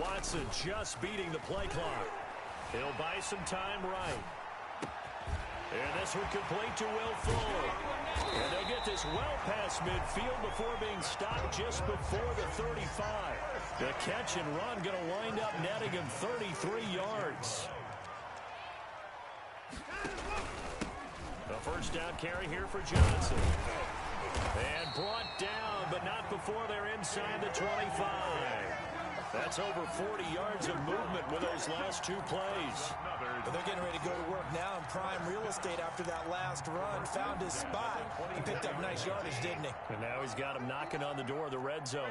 Watson just beating the play clock. He'll buy some time right. And this one complete to Will Fuller. And they'll get this well past midfield before being stopped just before the 35. The catch and run going to wind up netting him 33 yards. The first down carry here for Johnson. And brought down, but not before they're inside the 25. That's over 40 yards of movement with those last two plays. But they're getting ready to go to work now in prime real estate after that last run. Found his spot. He picked up nice yardage, didn't he? And now he's got him knocking on the door of the red zone.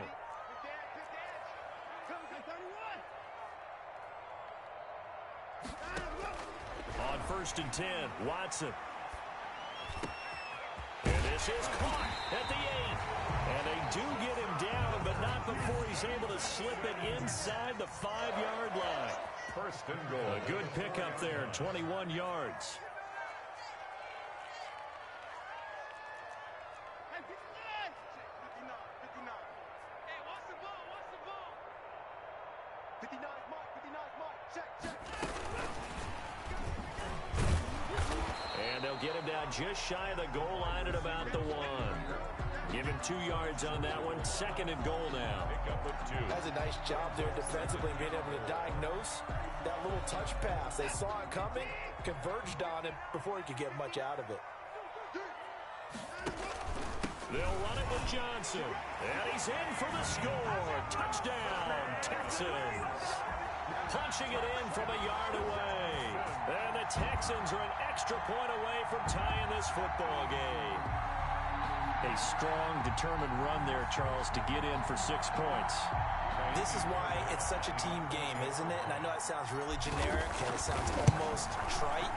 On 1st and 10, Watson. And this is caught at the 8. And they do get him down, but not before he's able to slip it inside the 5-yard line. 1st and goal. A good pickup there, 21 yards. And they'll get him down just shy of the goal line at about the 1. Give him 2 yards on that one. 2nd and goal now. That's a nice job there defensively, being able to diagnose that little touch pass. They saw it coming, converged on him before he could get much out of it. They'll run it with Johnson. And he's in for the score. Touchdown, Texans. Punching it in from a yard away. And the Texans are an extra point away from tying this football game. A strong, determined run there, Charles, to get in for 6 points. This is why it's such a team game, isn't it? And I know it sounds really generic and it sounds almost trite,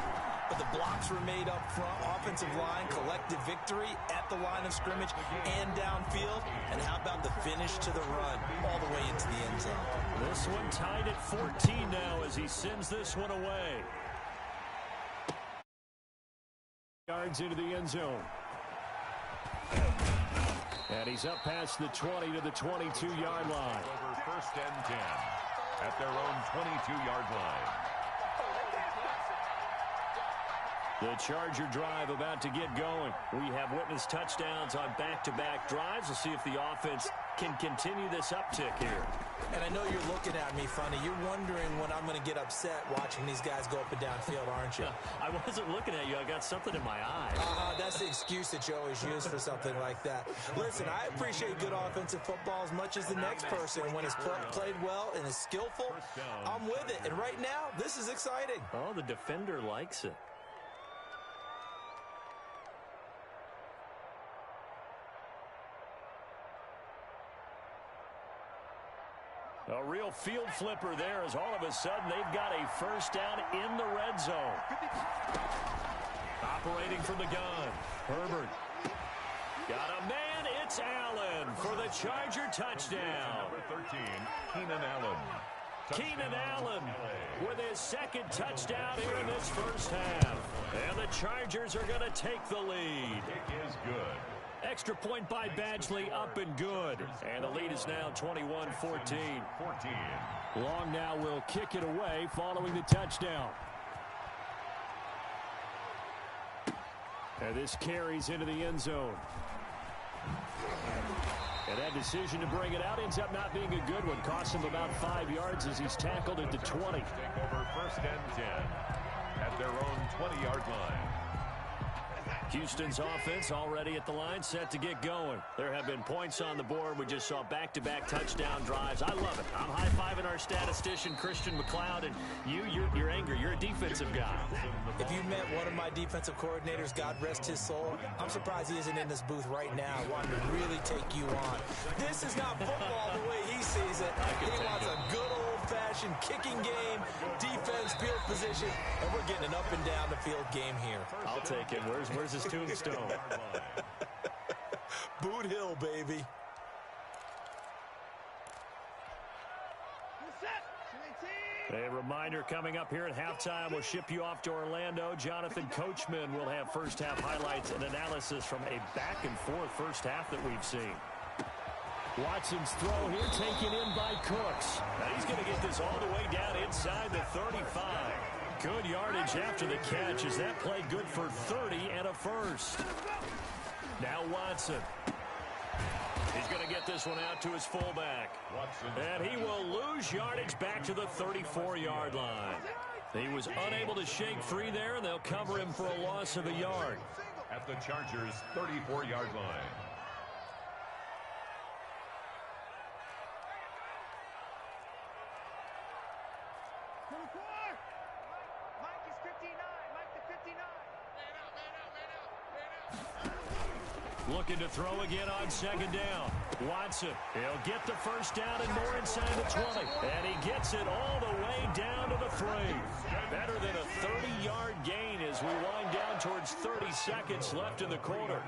but the blocks were made up front, offensive line, collective victory at the line of scrimmage and downfield. And how about the finish to the run all the way into the end zone? This one tied at 14 now as he sends this one away. Yards into the end zone. And he's up past the 20 to the 22-yard line. Over 1st and 10 at their own 22-yard line. The Charger drive about to get going. We have witnessed touchdowns on back-to-back drives. We'll see if the offense can continue this uptick here. And I know you're looking at me funny. You're wondering when I'm going to get upset watching these guys go up and down field, aren't you? I wasn't looking at you. I got something in my eye. That's the excuse that you always use for something like that. Listen, I appreciate good offensive football as much as the next person. When it's played well and is skillful, I'm with it. And right now, this is exciting. Oh, the defender likes it. A real field flipper there as all of a sudden they've got a first down in the red zone. Operating from the gun. Herbert. Got a man. It's Allen for the Charger touchdown. Number 13, Keenan Allen. Keenan Allen with his 2nd touchdown here in this first half. And the Chargers are going to take the lead. Kick is good. Extra point by Badgley, up and good. And the lead is now 21-14. Long now will kick it away following the touchdown. And this carries into the end zone. And that decision to bring it out ends up not being a good one. Costs him about 5 yards as he's tackled at the 20. Take over 1st and 10 at their own 20-yard line. Houston's offense already at the line, set to get going. There have been points on the board. We just saw back-to-back touchdown drives. I love it. I'm high-fiving our statistician, Christian McLeod, and you're angry. You're a defensive guy. If you met one of my defensive coordinators, God rest his soul, I'm surprised he isn't in this booth right now wanting to really take you on. This is not football the way he sees it. He wants a good old-fashioned kicking game, defense, field position, and we're getting an up-and-down-the-field game here. I'll take it. Where's his tombstone? Boot Hill, baby. A reminder coming up here at halftime. We'll ship you off to Orlando. Jonathan Coachman will have first-half highlights and analysis from a back-and-forth first half that we've seen. Watson's throw here taken in by Cooks. Now he's going to get this all the way down inside the 35. Good yardage after the catch as that play good for 30 and a first. Now Watson. He's going to get this one out to his fullback. And he will lose yardage back to the 34-yard line. He was unable to shake free there, and they'll cover him for a loss of a yard. At the Chargers' 34-yard line. Looking to throw again on second down. Watson, he'll get the first down and more inside the 20. And he gets it all the way down to the 3. Better than a 30-yard gain as we wind down towards 30 seconds left in the quarter.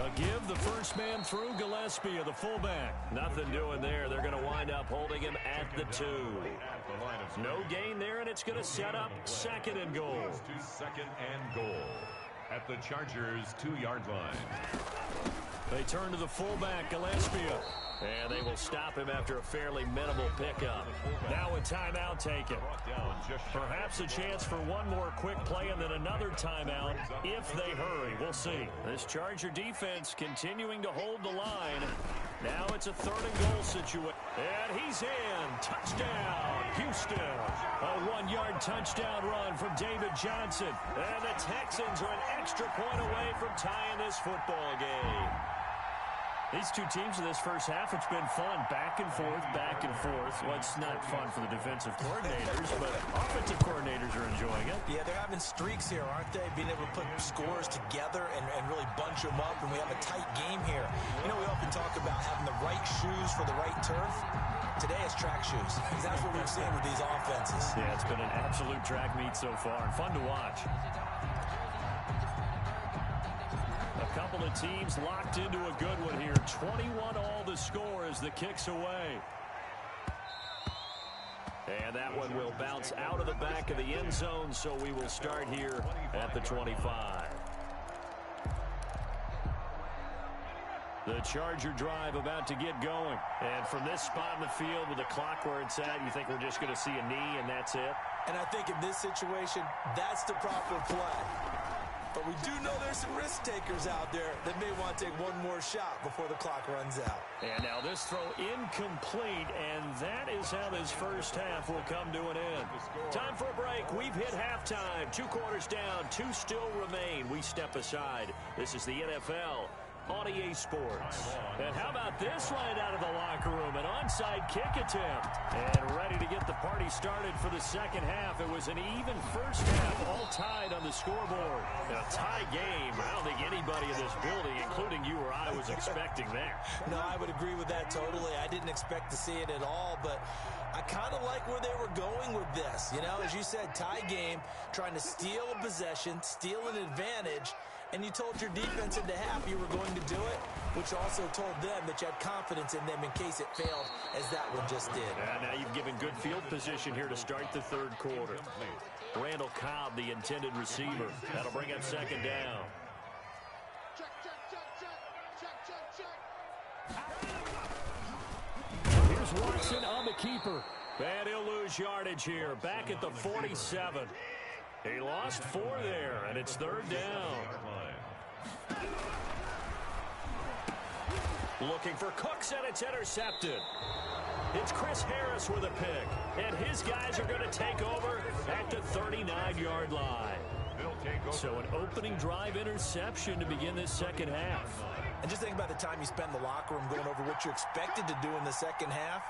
A give, the first man through, Gillespie, the fullback. Nothing doing there. They're going to wind up holding him at the 2. No gain there, and it's going to set up second and goal. To second and goal. At the Chargers' 2-yard line. They turn to the fullback, Gillespie. And they will stop him after a fairly minimal pickup. Now a timeout taken. Perhaps a chance for one more quick play and then another timeout if they hurry. We'll see. This Charger defense continuing to hold the line. Now it's a third and goal situation. And he's in. Touchdown, Houston. A 1-yard touchdown run from David Johnson. And the Texans are an extra point away from tying this football game. These two teams in this first half, it's been fun. Back and forth, back and forth. Well, it's not fun for the defensive coordinators, but offensive coordinators are enjoying it. Yeah, they're having streaks here, aren't they? Being able to put scores together and really bunch them up, and we have a tight game here. You know, we often talk about having the right shoes for the right turf. Today it's track shoes, because that's what we've seen with these offenses. Yeah, it's been an absolute track meet so far, and fun to watch. A couple of teams locked into a good one here. 21 all the score as the kick's away. And that one will bounce out of the back of the end zone, so we will start here at the 25. The Charger drive about to get going. And from this spot in the field with the clock where it's at, you think we're just going to see a knee and that's it? And I think in this situation, that's the proper play. But we do know there's some risk takers out there that may want to take one more shot before the clock runs out. And now this throw incomplete, and that is how this first half will come to an end. Time for a break. We've hit halftime. 2 quarters down, 2 still remain. We step aside. This is the NFL on EA Sports. And how about this right out of the locker room? An onside kick attempt. And ready to get the party started for the second half. It was an even first half, all tied on the scoreboard. A tie game. I don't think anybody in this building, including you or I, was expecting that. No, I would agree with that totally. I didn't expect to see it at all, but I kind of like where they were going with this. You know, as you said, tie game, trying to steal a possession, steal an advantage, and you told your defense into half you were going to do it, which also told them that you had confidence in them in case it failed, as that one just did. And now you've given good field position here to start the third quarter. Randall Cobb, the intended receiver. That'll bring up second down. Here's Watson on the keeper. And he'll lose yardage here. Back at the 47. He lost 4 there, and it's third down. Looking for Cooks, and it's intercepted. It's Chris Harris with a pick, and his guys are going to take over at the 39-yard line. So an opening drive interception to begin this second half. And just think about the time you spend in the locker room going over what you're expected to do in the second half.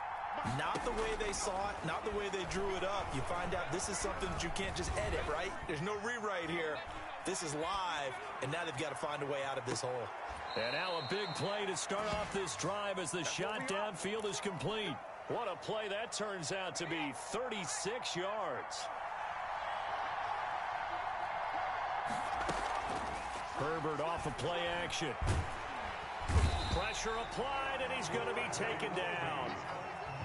Not the way they saw it, not the way they drew it up. You find out this is something that you can't just edit, right? There's no rewrite here. This is live, and now they've got to find a way out of this hole. And now a big play to start off this drive as the shot downfield is complete. What a play that turns out to be, 36 yards. Herbert off of play action. Pressure applied, and he's going to be taken down.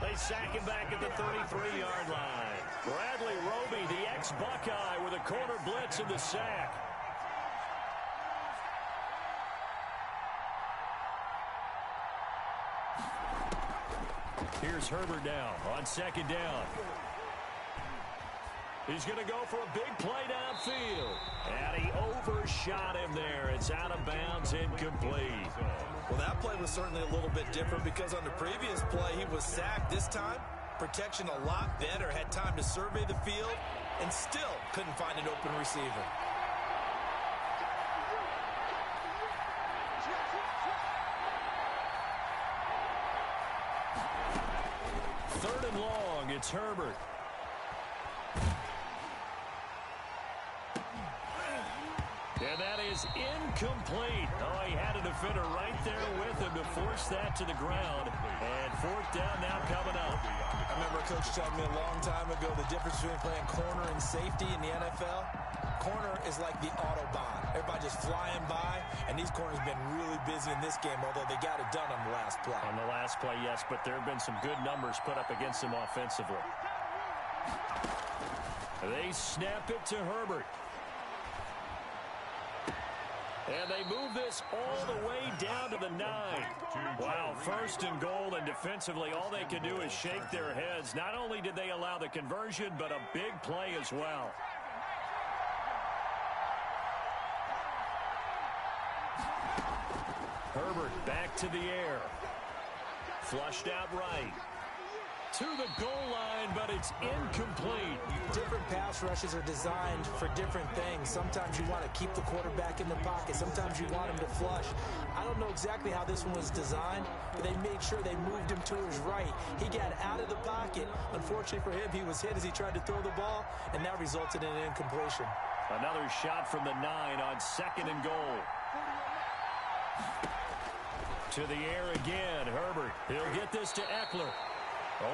They sack him back at the 33-yard line. Bradley Roby, the ex-Buckeye, with a corner blitz in the sack. Here's Herbert now on second down. He's going to go for a big play downfield. And he overshot him there. It's out of bounds, incomplete. Well, that play was certainly a little bit different because on the previous play, he was sacked. This time, protection a lot better. Had time to survey the field and still couldn't find an open receiver. Third and long, it's Herbert. And that is incomplete. Oh, he had a defender right there with him to force that to the ground. And fourth down now coming up. I remember a coach telling me a long time ago the difference between playing corner and safety in the NFL. Corner is like the Autobahn. Everybody just flying by, and these corners have been really busy in this game, although they got it done on the last play. On the last play, yes, but there have been some good numbers put up against them offensively. They snap it to Herbert. And they move this all the way down to the 9. Wow, first and goal, and defensively, all they can do is shake their heads. Not only did they allow the conversion, but a big play as well. Herbert back to the air. Flushed out right. To the goal line, but it's incomplete. Different pass rushes are designed for different things. Sometimes you want to keep the quarterback in the pocket. Sometimes you want him to flush. I don't know exactly how this one was designed, but they made sure they moved him to his right. He got out of the pocket. Unfortunately for him, he was hit as he tried to throw the ball, and that resulted in an incompletion. Another shot from the 9 on second and goal. To the air again, Herbert. He'll get this to Eckler.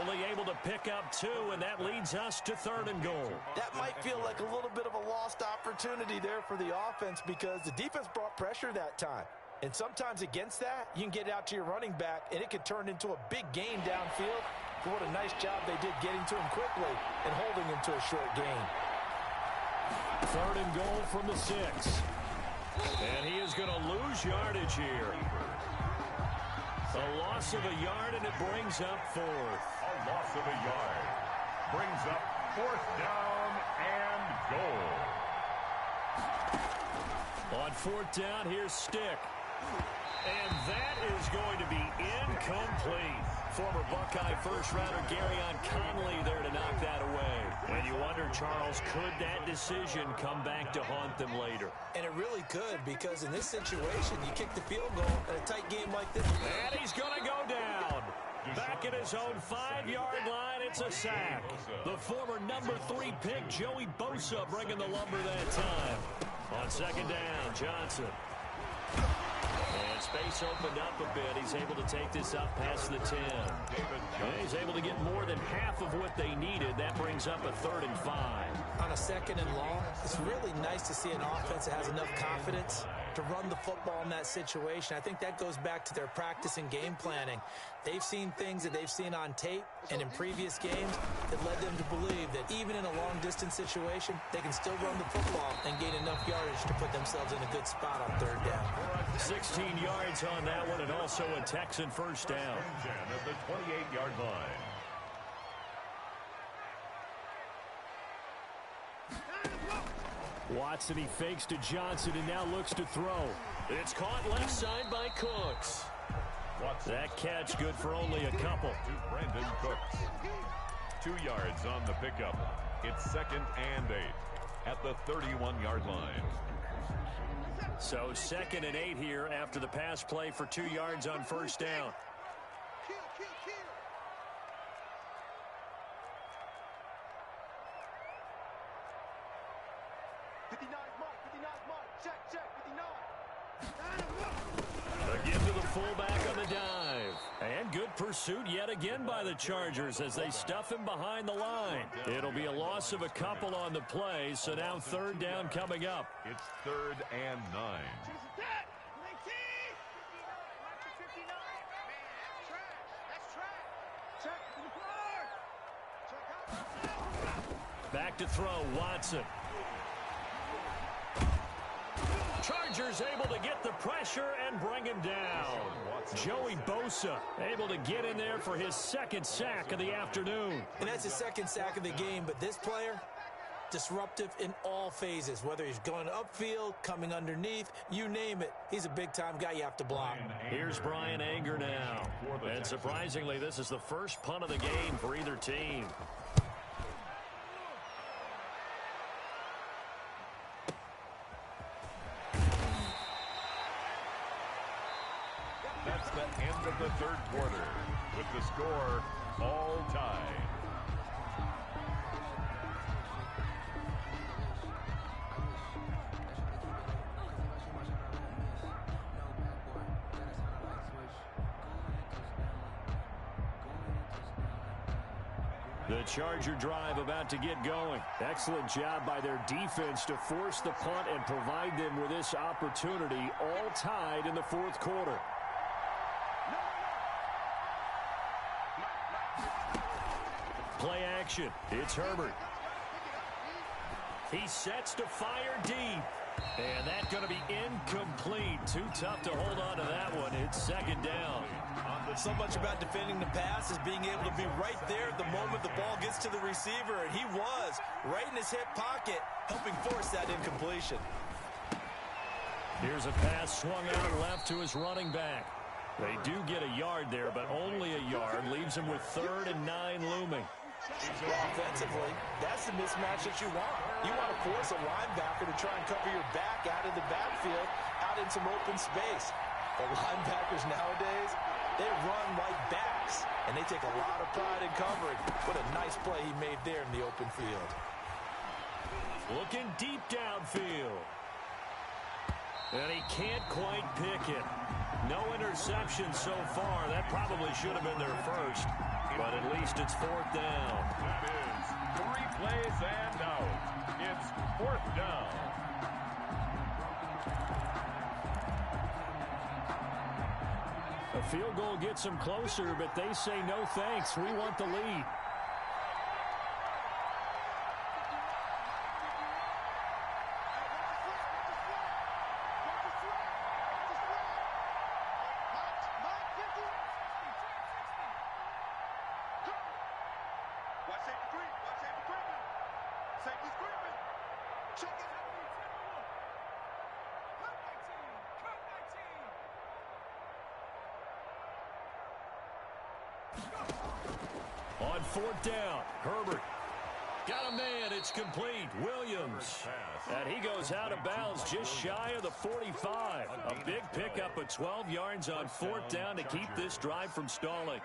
Only able to pick up 2, and that leads us to third and goal. That might feel like a little bit of a lost opportunity there for the offense because the defense brought pressure that time. And sometimes against that, you can get out to your running back, and it could turn into a big gain downfield. But what a nice job they did getting to him quickly and holding him to a short gain. Third and goal from the 6. And he is going to lose yardage here. A loss of a yard, and it brings up fourth. A loss of a yard brings up fourth down and goal. On fourth down, here's Stick. And that is going to be incomplete. Former Buckeye first-rounder Garyon Conley there to knock that away. And you wonder, Charles, could that decision come back to haunt them later? And it really could, because in this situation, you kick the field goal in a tight game like this. And he's going to go down. Back at his own 5-yard line, it's a sack. The former number 3 pick, Joey Bosa, bringing the lumber that time. On second down, Johnson. And space opened up a bit. He's able to take this up past the 10. And he's able to get more than half of what they needed. That brings up a 3rd and 5. On a second and long, it's really nice to see an offense that has enough confidence to run the football in that situation. I think that goes back to their practice and game planning. They've seen things that they've seen on tape and in previous games that led them to believe that even in a long-distance situation, they can still run the football and gain enough yardage to put themselves in a good spot on third down. 16 yards on that one, and also a Texan first down. At the 28-yard line. Watson, he fakes to Johnson and now looks to throw. It's caught left side by Cooks. Watson. That catch good for only a couple. To Brandon Cooks. 2 yards on the pickup. It's 2nd and 8 at the 31-yard line. So 2nd and 8 here after the pass play for 2 yards on first down. Again to the fullback on the dive. And good pursuit yet again by the Chargers as they stuff him behind the line. It'll be a loss of a couple on the play, so now third down coming up. It's 3rd and 9. Back to throw, Watson. Chargers able to get the pressure and bring him down. Joey Bosa able to get in there for his second sack of the afternoon. And that's his second sack of the game, but this player, disruptive in all phases, whether he's going upfield, coming underneath, you name it. He's a big-time guy you have to block. Here's Brian Anger now. And surprisingly, this is the first punt of the game for either team. That's the end of the third quarter, with the score all tied. The Charger drive about to get going. Excellent job by their defense to force the punt and provide them with this opportunity, all tied in the fourth quarter. Play action. It's Herbert. He sets to fire deep. And that's going to be incomplete. Too tough to hold on to that one. It's second down. So much about defending the pass is being able to be right there at the moment the ball gets to the receiver, and he was right in his hip pocket, helping force that incompletion. Here's a pass swung out left to his running back. They do get a yard there, but only a yard. Leaves him with 3rd and 9 looming. Offensively, that's the mismatch that you want. You want to force a linebacker to try and cover your back out of the backfield, out in some open space. The linebackers nowadays, they run like backs, and they take a lot of pride in covering. What a nice play he made there in the open field. Looking deep downfield. And he can't quite pick it. No interception so far. That probably should have been their first. But at least it's 4th down. That is 3 plays and out. It's 4th down. A field goal gets them closer, but they say no thanks. We want the lead. On 4th down, Herbert got a man. It's complete. Williams. And he goes out of bounds just shy of the 45. A big pickup of 12 yards on 4th down to keep this drive from stalling.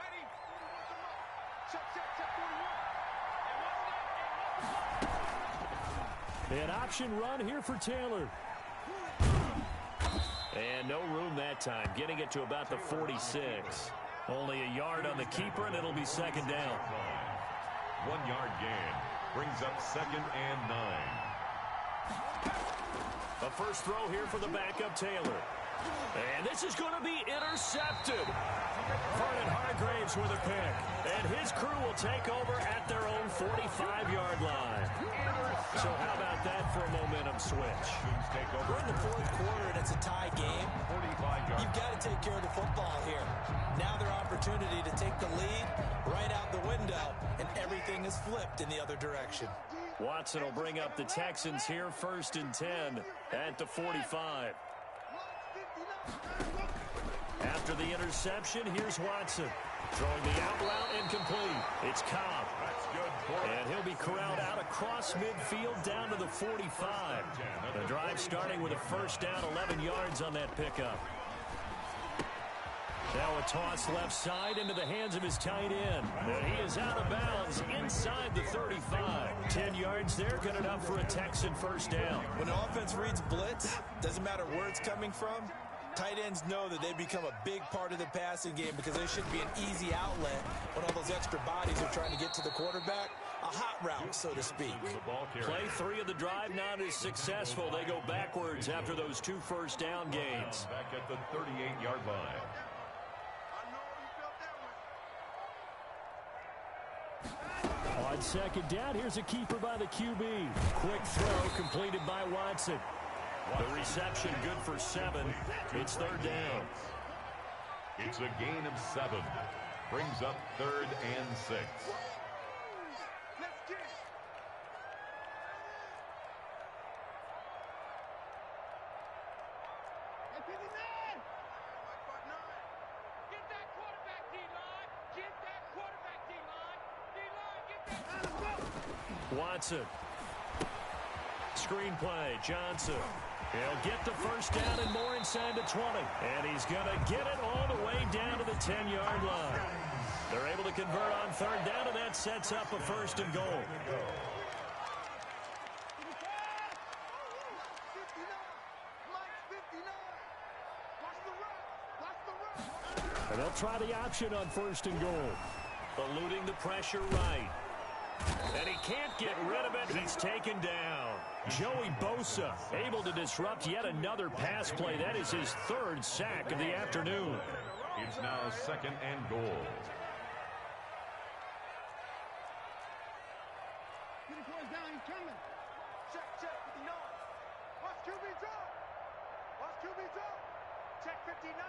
An option run here for Taylor. And no room that time, getting it to about the 46. Only a yard on the keeper, and it'll be 2nd down. 1 yard gain brings up 2nd and 9. A first throw here for the backup Taylor. And this is going to be intercepted. Vernon Hargraves with a pick. And his crew will take over at their own 45-yard line. So how about that for a momentum switch? We're in the 4th quarter, and it's a tie game. You've got to take care of the football here. Now their opportunity to take the lead right out the window, and everything is flipped in the other direction. Watson will bring up the Texans here, 1st and 10 at the 45. After the interception, here's Watson. Throwing the out route incomplete. It's Cobb. And he'll be corralled out across midfield down to the 45. The drive starting with a first down, 11 yards on that pickup. Now a toss left side into the hands of his tight end. And he is out of bounds inside the 35. 10 yards there, good enough for a Texan first down. When an offense reads blitz, doesn't matter where it's coming from, tight ends know that they become a big part of the passing game because they should be an easy outlet when all those extra bodies are trying to get to the quarterback. A hot route, so to speak. Play 3 of the drive not as successful. They go backwards after those 2 first down gains. Back at the 38-yard line. On second down, here's a keeper by the QB. Quick throw completed by Watson. The reception good for 7. It's third down. It's a gain of 7. Brings up 3rd and 6. Watson. Screenplay, Johnson. He'll get the first down and more inside the 20. And he's going to get it all the way down to the 10-yard line. They're able to convert on third down, and that sets up a 1st and goal. And they'll try the option on 1st and goal. Eluding the pressure right. And he can't get rid of it. He's taken down. Joey Bosa able to disrupt yet another pass play. That is his 3rd sack of the afternoon. It's now 2nd and goal. Down, he's coming. Check, 59. Watch QB's up. Watch QB's up. Check 59.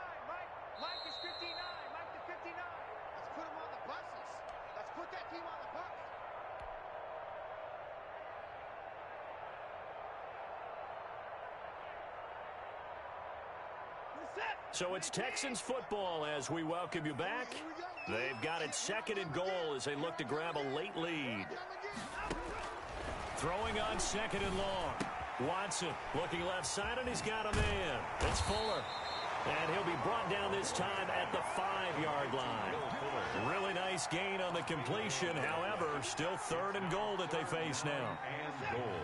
Mike is 59. Mike is 59. Let's put him on the buses. Let's put that team on the bus. So it's Texans football as we welcome you back. They've got it 2nd and goal as they look to grab a late lead. Throwing on 2nd and long. Watson looking left side, and he's got a man. It's Fuller. And he'll be brought down this time at the 5-yard line. Really nice gain on the completion. However, still 3rd and goal that they face now. And goal.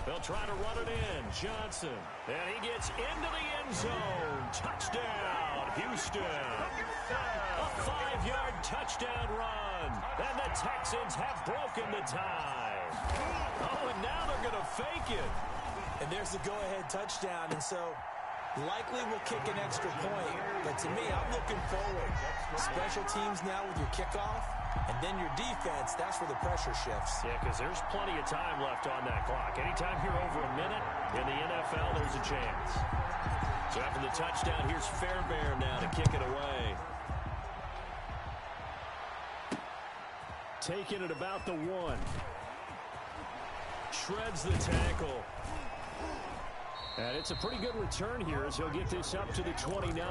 They'll try to run it in. Johnson. And he gets into the end zone. Touchdown, Houston. A 5-yard touchdown run. And the Texans have broken the tie. Oh, and now they're going to fake it. And there's the go-ahead touchdown. And so likely will kick an extra point. But to me, I'm looking forward. Special teams now with your kickoff. And then your defense, that's where the pressure shifts. Yeah, because there's plenty of time left on that clock. Anytime you're over a minute in the NFL, there's a chance. So after the touchdown, here's Fairbairn now to kick it away. Taking it about the 1. Shreds the tackle. And it's a pretty good return here as he'll get this up to the 29.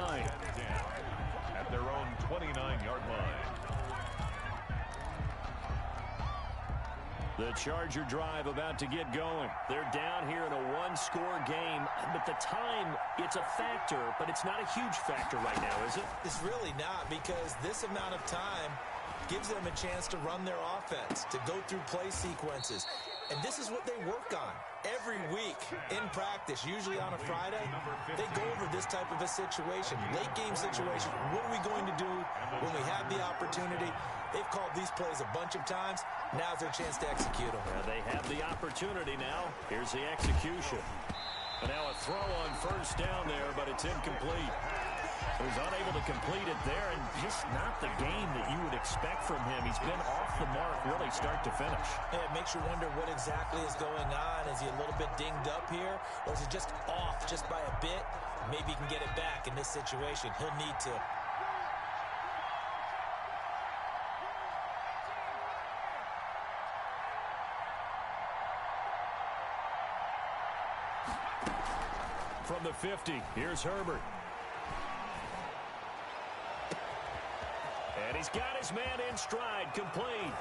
At their own 29-yard line. The Charger drive about to get going. They're down here in a 1-score game, but the time, it's a factor, but it's not a huge factor right now, is it? It's really not, because this amount of time gives them a chance to run their offense, to go through play sequences. And this is what they work on every week in practice, usually on a Friday. They go over this type of a situation, late game situation. What are we going to do when we have the opportunity? They've called these plays a bunch of times. Now's their chance to execute them. They have the opportunity now. Here's the execution. And now a throw on 1st down there, but it's incomplete. He was unable to complete it there, and just not the game that you would expect from him. He's been off the mark really start to finish. Yeah, it makes you wonder what exactly is going on. Is he a little bit dinged up here, or is it just off just by a bit? Maybe he can get it back in this situation. He'll need to. From the 50, here's Herbert. And he's got his man in stride, complete.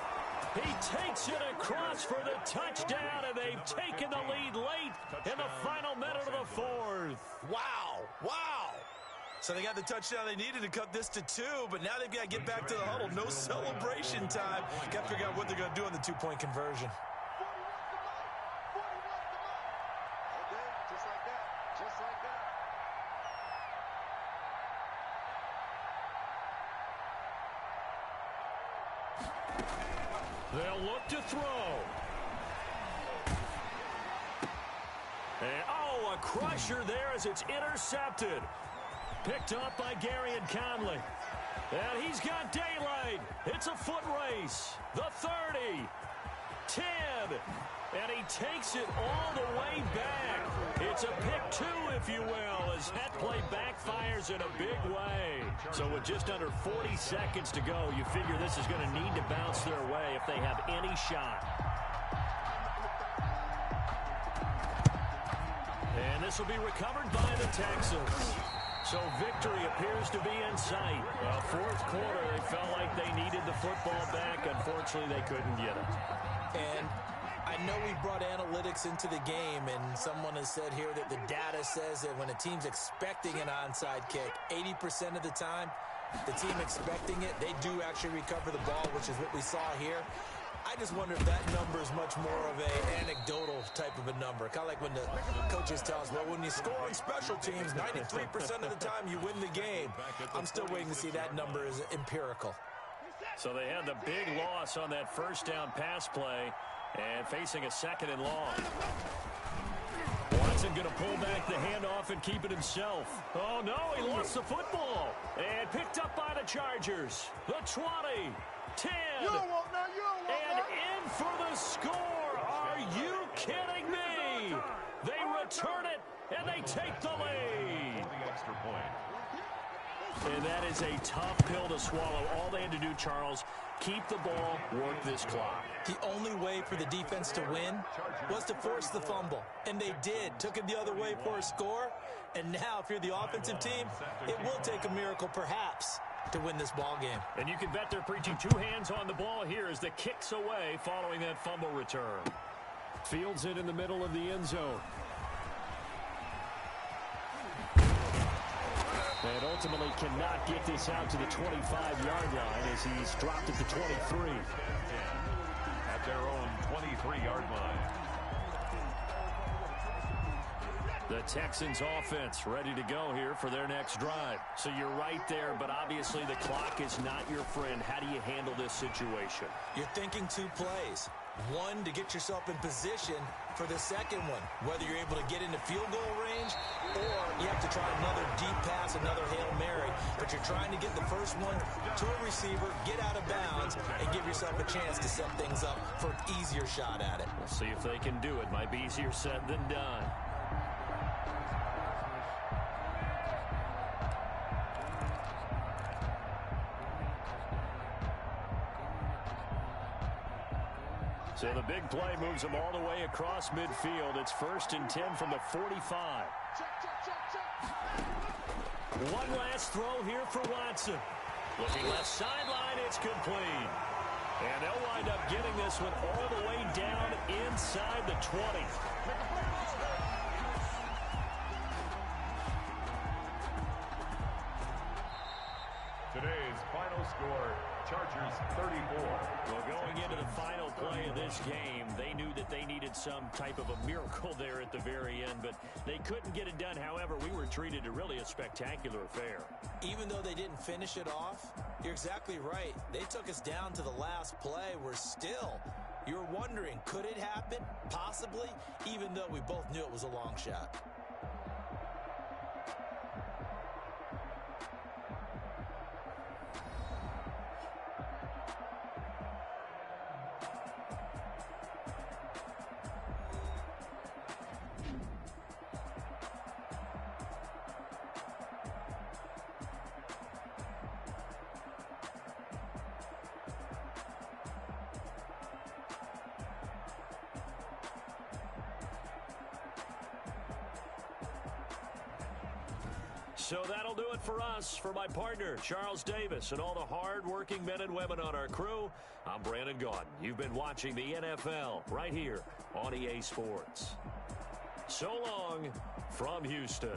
He takes it across for the touchdown, and they've taken the lead late in the final minute of the 4th. Wow, wow. So they got the touchdown they needed to cut this to 2, but now they've got to get back to the huddle. No celebration time. Got to figure out what they're going to do on the 2-point conversion. They'll look to throw. And, oh, a crusher there as it's intercepted. Picked up by Gary and Conley. And he's got daylight. It's a foot race. The 30. 10. And he takes it all the way back. It's a pick two, if you will, as that play backfires in a big way. So with just under 40 seconds to go, you figure this is going to need to bounce their way if they have any shot. And this will be recovered by the Texans. So victory appears to be in sight. Well, fourth quarter, they felt like they needed the football back. Unfortunately, they couldn't get it. And I know we brought analytics into the game, and someone has said here that the data says that when a team's expecting an onside kick, 80% of the time, the team expecting it, they do actually recover the ball, which is what we saw here. I just wonder if that number is much more of an anecdotal type of a number. Kind of like when the coaches tell us, well, when you score on special teams, 93% of the time you win the game. I'm still waiting to see that number is empirical. So they had the big loss on that first down pass play and facing a second and long. Watson going to pull back the handoff and keep it himself. Oh, no, he lost the football. And picked up by the Chargers. The 20. 10. And in for the score. Are you kidding me? They return it, and they take the lead. And that is a tough pill to swallow. All they had to do, Charles, keep the ball, work this clock. The only way for the defense to win was to force the fumble. And they did. Took it the other way for a score. And now, if you're the offensive team, it will take a miracle, perhaps, to win this ball game. And you can bet they're preaching two hands on the ball here as the kick's away following that fumble return. Fields it in the middle of the end zone. And ultimately cannot get this out to the 25-yard line as he's dropped at the 23. At their own 23-yard line. The Texans offense ready to go here for their next drive. So you're right there, but obviously the clock is not your friend. How do you handle this situation? You're thinking two plays. One, to get yourself in position for the second one, whether you're able to get into field goal range or you have to try another deep pass, another Hail Mary. But you're trying to get the first one to a receiver, get out of bounds, and give yourself a chance to set things up for an easier shot at it. We'll see if they can do it. Might be easier said than done. So the big play moves them all the way across midfield. It's 1st and 10 from the 45. One last throw here for Watson. Looking left sideline, it's complete. And they'll wind up getting this one all the way down inside the 20. Today's final score, Chargers 34. Well, going into the final play of this game, they knew that they needed some type of a miracle there at the very end, but they couldn't get it done. However, we were treated to really a spectacular affair. Even though they didn't finish it off, you're exactly right. They took us down to the last play. We're still, you're wondering, could it happen? Possibly, even though we both knew it was a long shot. So that'll do it for us. For my partner, Charles Davis, and all the hard-working men and women on our crew, I'm Brandon Gaudin. You've been watching the NFL right here on EA Sports. So long from Houston.